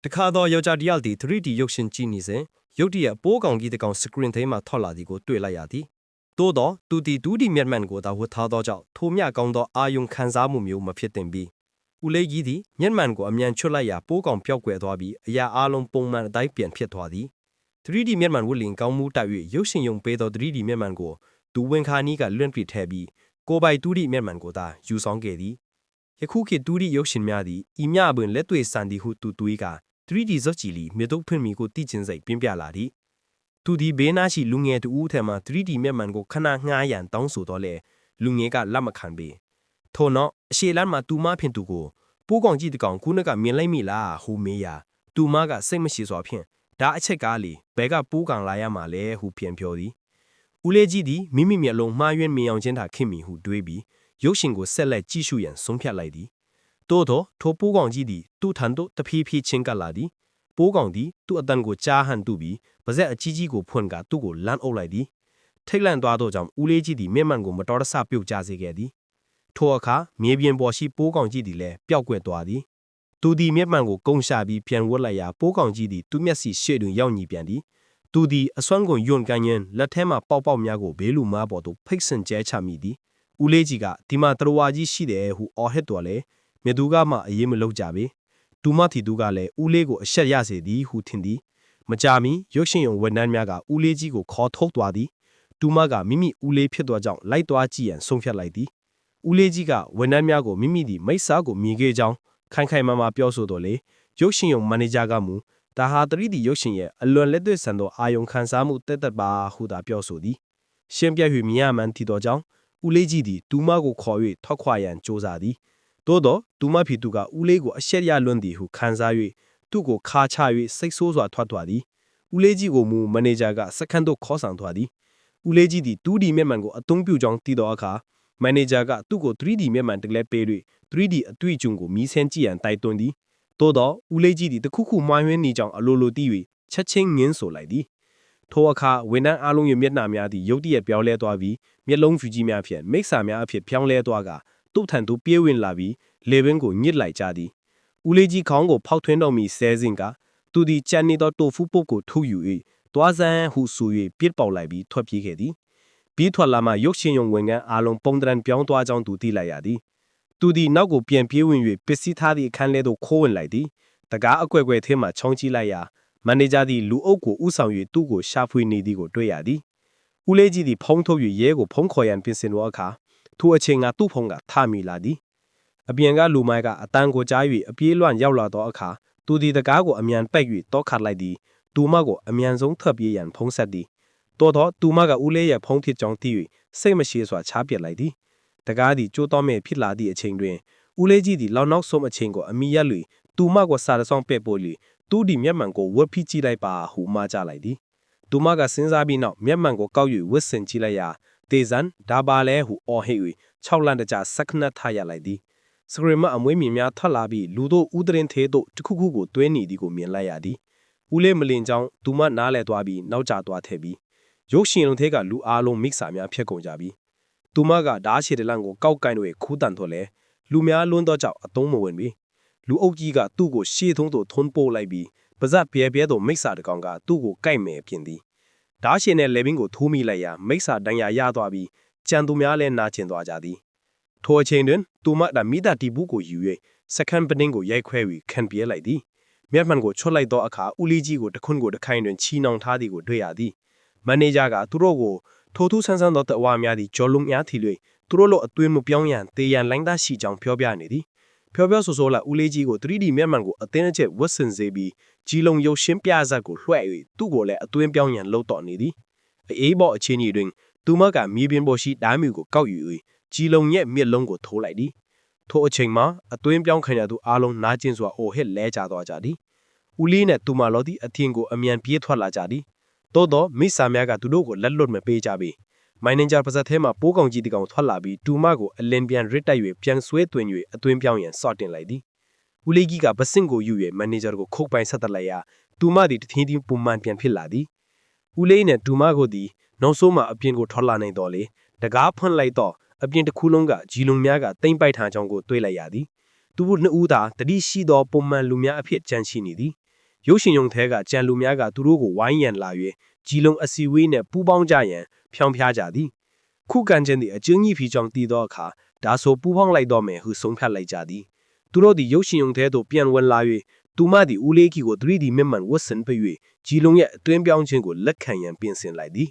တခါတော့ယောက်ျားတစ်ယောက်ဒီ 3D ရုပ်ရှင်ကြည့်နေစဉ်ရုတ်တရက်ပိုးကောင်ကြီးတစ်ကောင်စကရင်ထဲမှာထွက်လာသည်ကိုတွေ့လိုက်ရသည်သို့တော့သူဒီ 2D မျက်မှန်ကိုသာဝတ်ထားသောကြောင့်ထိုမျှကောင်းသောအာယုံခံစားမှုမျိုးမဖြစ်သင့်ပြီးဦးလေးကြီးသည်မျက်မှန်ကိုအမြန်ချွတ်လိုက်ရာပိုးကောင်ပျောက်ကွယ်သွားပြီးအရာအလုံးပုံမှန်အတိုင်းပြန်ဖြစ်သွားသည် 3D မျက်မှန်ဝတ်လင်ကောင်းမှုတိုက်၍ရုပ်ရှင်ယုံပေးသော 3D မျက်မှန်ကိုသူဝင်ခါနီးကလွန့်ပစ်ထဲပြီးကိုပိုင် 2D မျက်မှန်ကိုသာယူဆောင်ခဲ့သည်ယခုခေတ် 2D ရုပ်ရှင်များသည်ဤမျှပင်လက်တွေ့စံသည်ဟုသူတွေးက 3D ဇက်ကြီးလီမြေတုပ်ဖွင့်မီကိုတည်ကျင်စိတ်ပြင်းပြလာသည်သူဒီဘေးနာရှိလူငယ်တူဦးထဲမှာ 3D မျက်မှန်ကိုခဏငှားရန်တောင်းဆိုတော့လေလူငယ်ကလက်မခံပေထို့နောက်အရှေ့လမ်းမှာသူမဖြင့်သူကိုပိုးကောင်ကြီးတကောင်ခုနကမြင်လိုက်မိလားဟူမေးရာသူမကစိတ်မရှိစွာဖြင့်ဒါအချက်ကားလေဘဲကပိုးကောင်လာရမှာလဲဟုပြန်ပြောသည်ဦးလေးကြီးသည်မိမိမျက်လုံးမှားယွင်းမြင်အောင်ချင်းသာခင်မီဟုတွေးပြီးရုပ်ရှင်ကိုဆက်လက်ကြည့်ရှုရန်ဆုံးဖြတ်လိုက်သည်တိုးတော့ထိုပိုးကောင်ကြီးသည်သူ့ထံသို့တဖြည်းဖြည်းချင်းကပ်လာသည်ပိုးကောင်သည်သူ့အတန်ကိုကြားဟန်တူပြီးပါဇက်အကြီးကြီးကိုဖွင့်ကသူ့ကိုလမ်းအုပ်လိုက်သည်ထိတ်လန့်သွားသောကြောင့်ဦးလေးကြီးသည်မျက်မှန်ကိုမတော်တဆပြုတ်ကျစေခဲ့သည်ထိုအခါမြေပြင်ပေါ်ရှိပိုးကောင်ကြီးသည်လည်းပျောက်ကွယ်သွားသည်သူသည်မျက်မှန်ကိုကုန်းရှာပြီးပြန်ဝတ်လိုက်ရာပိုးကောင်ကြီးသည်သူ့မျက်စိရှေ့တွင်ရောက်ညီပြန်သည်သူသည်အစွမ်းကုန်ယွန့်ကန်ရင်လက်ထဲမှပေါက်ပေါက်များကိုဘေးလူမားပေါ်သို့ဖိတ်ဆင်ကျဲချမိသည်ဦးလေးကြီးကဒီမှာတရဝါကြီးရှိတယ်ဟုအော်ဟစ်တော်လဲမြသူကမှအေးမလုပ်ကြပေသူမထီသူကလည်းဦးလေးကိုအရှက်ရစေသည်ဟုထင်သည်မကြမီရုပ်ရှင်ရုံဝန်ထမ်းများကဦးလေးကြီးကိုခေါ်ထုတ်သွားသည်သူမကမိမိဦးလေးဖြစ်သောကြောင့်လိုက်သွားကြည့်ရန်ဆုံးဖြတ်လိုက်သည်ဦးလေးကြီးကဝန်ထမ်းများကိုမိမိသည်မိစ္ဆာကိုမြင်ခဲ့ကြောင်းခိုင်ခိုင်မာမာပြောဆိုတော်လေရုပ်ရှင်ရုံမန်နေဂျာကမူဒါဟာ 3D ရုပ်ရှင်ရဲ့အလွန်လက်တွေ့ဆန်သောအာယုံခံစားမှုတက်တက်ပါဟုသာပြောဆိုသည်ရှင်းပြ၍မြင်ရမှန်ထီသောကြောင့်ဦးလေးကြီးသည်သူမကိုခေါ်၍ထွက်ခွာရန်ကြိုးစားသည်သို့တော့သူမဖြစ်သူကဦးလေးကိုအရှက်ရလွန်းသည်ဟုခံစား၍သူ့ကိုခါချ၍စိတ်ဆိုးစွာထွက်သွားသည်ဦးလေးကြီးကိုမူမန်နေဂျာကစခန်းသို့ခေါ်ဆောင်သွားသည်ဦးလေးကြီးသည် 2D မျက်မှန်ကိုအသုံးပြုကြောင်းသိသောအခါမန်နေဂျာကသူ့ကို 3D မျက်မှန်တစ်လက်ပေး၍ 3D အတွေ့အကြုံကိုမြည်ဆန်းကြည့်ရန်တိုက်တွန်းသည်သို့တော့ဦးလေးကြီးသည်တခုခုမှားယွင်းနေကြောင်းအလိုလိုသိ၍ချက်ချင်းငင်းဆိုလိုက်သည်ထိုအခါဝန်ထမ်းအားလုံးရဲ့မျက်နှာများသည်ရုတ်တရက်ပြောင်းလဲသွားပြီးမျက်လုံးဖြူကြီးများဖြင့်မိစ္ဆာများအဖြစ်ပြောင်းလဲသွားကသူ့ထံသို့ပြေးဝင်လာပြီးလေပင်ကိုညစ်လိုက်ကြသည်ဦးလေးကြီးခေါင်းကိုဖောက်ထွင်းတော်မူဆဲစဉ်ကသူသည်ကြံနေသောတိုဖူပုတ်ကိုထုတ်ယူ၍တွားစမ်းဟုဆို၍ပြစ်ပေါက်လိုက်ပြီးထွက်ပြေးခဲ့သည်ပြီးထွက်လာမှရုပ်ရှင်ရုံဝန်ကန်းအားလုံးပုံတရံပြောင်းသွားကြောင်းသူသိလိုက်ရသည်သူသည်နောက်ကိုပြန်ပြေးဝင်၍ပစ္စည်းထားသည့်အခန်းထဲသို့ခိုးဝင်လိုက်သည်တကားအကွက်ကွယ်ထဲမှချောင်းကြည့်လိုက်ရာမန်နေဂျာသည်လူအုပ်ကိုဥဆောင်၍သူ့ကိုရှာဖွေနေသည်ကိုတွေ့ရသည်ဦးလေးကြီးသည်ဖုံးထုတ်၍ရဲကိုဖုံးခေါ်ရန်ပြင်ဆင်သောအခါထိုအချိန်ကသူ့ဖုံးကထမိလာသည်အပြင်ကလူမိုက်ကအတန်ကိုကြား၍အပြေးလွှမ်းရောက်လာသောအခါသူသည်တကားကိုအမြန်ပိတ်၍တောခတ်လိုက်သည်သူမကိုအမြန်ဆုံးထွက်ပြေးရန်ဖုံးဆက်သည်တော်တော့သူမကဦးလေးရဲ့ဖုံးဖြစ်ကြောင်းသိ၍စိတ်မရှိစွာချပစ်လိုက်သည်တကားသည်ကြိုးတော်မဲ့ဖြစ်လာသည့်အချိန်တွင်ဦးလေးကြီးသည်လောက်နောက်ဆုံးအချိန်ကိုအမိရ၍သူမကိုစားရဆောင်ပဲ့ပို့၍သူဒီမျက်မှန်ကိုဝတ်ဖိကြည့်လိုက်ပါဟုမှားကြလိုက်သည်သူမကစဉ်းစားပြီးနောက်မျက်မှန်ကိုကောက်၍ဝတ်ဆင်ကြည့်လိုက်ရာတေဇန်ဒါပါလဲဟုအော်ဟစ်၍6လန့်တကြစက္ကနတ်ထားရလိုက်သည်စကရီမအမွေးမြင်များထွက်လာပြီးလူတို့ဥဒရင်သေးတို့တခုခုကိုတွဲနေသည်ကိုမြင်လိုက်ရသည်ဦးလေးမလင်ကြောင့်သူမနားလဲသွားပြီးနောက်ကျသွားထဲပြီးရုပ်ရှင်လုံးသေးကလူအားလုံးမိစ္ဆာများဖျက်ကုန်ကြပြီးသူမကဓာရှိတဲ့လန့်ကိုကောက်ကိုင်း၍ခူးတန်တော့လေလူများလွန်းတော့ကြောက်အသုံးမဝင်ပြီးလူအုပ်ကြီးကသူ့ကိုရှေ့ထုံးသို့ထွန်းပို့လိုက်ပြီးပါဇက်ပြဲပြဲသို့မိစ္ဆာတကောင်ကသူ့ကိုကိုက်မယ်ပြင်သည်ဓာရှိနဲ့လေဘင်းကိုထိုးမိလိုက်ရာမိစ္ဆာတန်ရာရသွားပြီးကြံသူများလည်းနာကျင်သွားကြသည်ထိုအချိန်တွင်သူမကမိသားတီဘူးကိုယူ၍စကန်ပတင်းကိုရိုက်ခွဲ၍ခံပြေးလိုက်သည်မျက်မှန်ကိုချွတ်လိုက်သောအခါဦးလေးကြီးကိုတခွန်းကိုတခိုင်တွင်ချီနှောင်ထားသည်ကိုတွေ့ရသည်မန်နေဂျာကသူတို့ကိုထိုထူးဆန်းဆန်းသောတဝါများသည်ကြော်လုံးများထီ၍သူတို့လိုအသွင်မပြောင်းရန်တေးရန်လိုင်းသားရှိကြောင်းပြောပြနေသည်ပြောဆိုဆိုလာဦးလေးကြီးကို 3D မျက်မှန်ကိုအသင်းအချက်ဝတ်ဆင်စေပြီးကြီးလုံးရုပ်ရှင်ပြဇက်ကိုလွှဲ၍သူ့ကိုလည်းအသွင်ပြောင်းရန်လှုပ်တော်နေသည်အေးဘောအချင်းကြီးတွင်သူမကမြေပြင်ပေါ်ရှိဓာတ်မြူကိုကောက်ယူ၍ကြီးလုံးရဲ့မျက်လုံးကိုထိုးလိုက်သည်ထိုအချိန်မှာအသွင်ပြောင်းခံရသူအားလုံးနာကျင်စွာအိုဟစ်လဲကြသွားကြသည်ဦးလေးနဲ့သူမလောသည့်အထင်ကိုအမြန်ပြေးထွက်လာကြသည်သို့တော့မိစ္ဆာများကသူတို့ကိုလက်လွတ်မပေးကြပေမိုင်နင်ဂျာပါဇက်ထဲမှာပိုးကောင်ကြီးတကောင်ထွက်လာပြီးတူမကိုအလင်းပြန်ရစ်တိုက်၍ပြန်ဆွဲသွင်း၍အသွင်ပြောင်းရန်စော့တင်လိုက်သည်ဦးလေးကြီးကပစင့်ကိုယူ၍မန်နေဂျာကိုခုတ်ပိုင်ဆက်တက်လိုက်ရာတူမသည်တထင်းထင်းပုံမှန်ပြန်ဖြစ်လာသည်ဦးလေးနဲ့တူမကိုသည်နောက်ဆုံးမှအပြင်ကိုထွက်လာနိုင်တော်လေတကားဖွင့်လိုက်တော့အပြင်တစ်ခုလုံးကကြီးလုံးများကတိမ့်ပိုက်ထားကြောင်းကိုတွေးလိုက်ရသည်သူတို့နှစ်ဦးသာတတိရှိသောပုံမှန်လူများအဖြစ်ကြံရှိနေသည် ရုပ်ရှင်ရုံထဲကကြံလူများကသူတို့ကိုဝိုင်းရန်လာ၍ကြီးလုံးအစီဝေးနဲ့ပူးပေါင်းကြရန်ဖြောင်းဖျားကြသည်ခုကန်ချင်းသည်အကျဉ်းကြီးဖီကြောင့်တည်သောအခါဒါဆိုပူးပေါင်းလိုက်တော့မယ်ဟုဆုံးဖြတ်လိုက်ကြသည်သူတို့သည်ရုပ်ရှင်ရုံထဲသို့ပြန်ဝင်လာ၍သူမသည်ဦးလေးကီကို 3D မျက်မှန်ဝတ်ဆင်ပေး၍ကြီးလုံးရဲ့အတွင်းပြောင်းခြင်းကိုလက်ခံရန်ပြင်ဆင်လိုက်သည်